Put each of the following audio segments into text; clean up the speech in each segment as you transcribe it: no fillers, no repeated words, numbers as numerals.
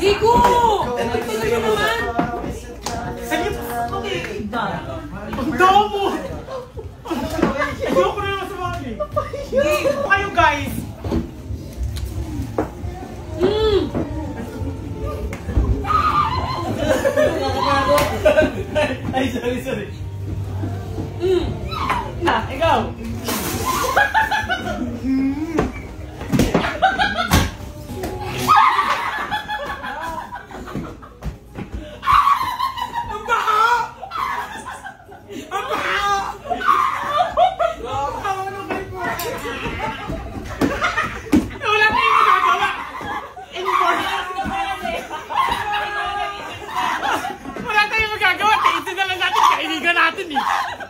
Gigo! Ang tagal mo naman! Sige, okay. Ang damo! Ayoko na naman sa mga eh. Kayo guys! Ay, sorry. Na, ikaw!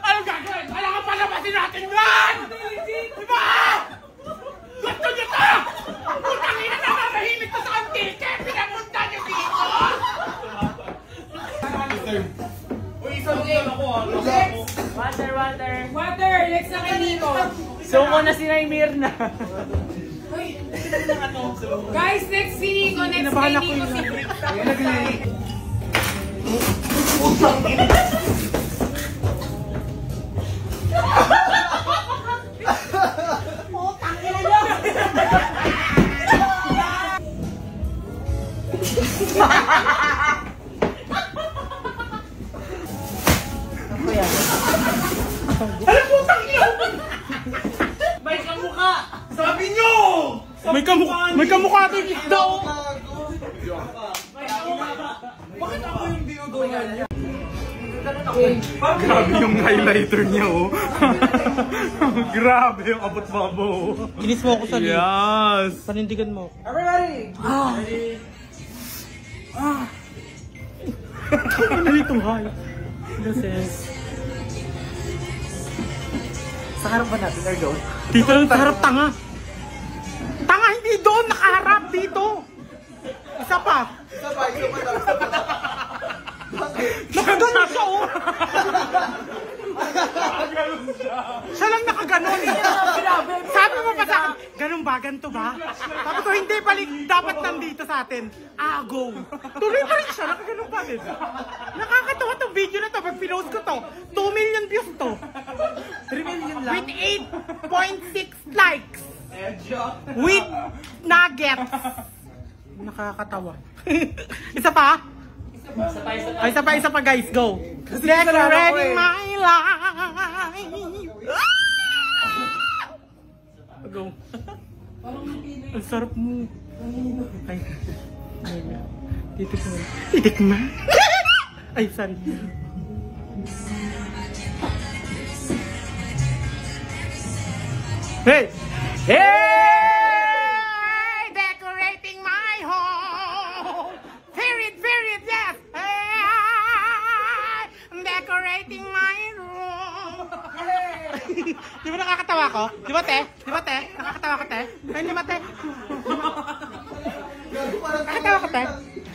Anong gagawin? Wala ka palabasin natin yan! Diba? Gusto nyo to! Putang ina na mamahimik to sa kantike! Pinapunta nyo dito! Uy, isang game ako ah! Water! Next na kay Nico! Sumo na si Naimir na. Guys, next si Nico! Next kay Nico si Brick! Alam mo, tangina! May kamukha! Sabi nyo! May kamukha din daw! Bakit ako yung dinudulan niya? Grabe yung highlighter niya oh. Grabe yung abot-babo. Kinis mo ako sa lip. Yes! Panindigan mo. Everybody! Ano itong high? Luces. Sa harap ba natin or doon? Dito lang sa harap, tanga. Tanga, hindi doon. Nakaharap dito. Isa pa. Nakaganon siya oh. Siya lang nakaganon eh. Sabi mo pa sa akin, ganun ba? Ganito ba? Sabi ko, hindi balik. Dapat nandito sa atin. Go. Tuloy pa rin siya. Nakaganon pa rin. Nakakatawa tong video na to. Pag pinost ko to, 2 million views to. 3 million lang. With 8.6 likes. With nuggets. Nakakatawa. Isa pa? Isa pa guys, go. Decorating my life. Go. Ang sarap mo. Ay. Titik mo. Ay, sorry. Hey! Hey! Decorating my home. Period, yes. Hey! Decorating my room. Hey! Di ba nakakatawa ko? Di ba, te? Nakakatawa ko, te? Ay, di ba, te? Nakakatawa ko, te?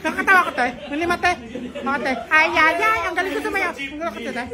Nakakatawa ko, te? Hindi, te? Mga te? Ay, ang galing ko sumayaw. Ang galing ko, te?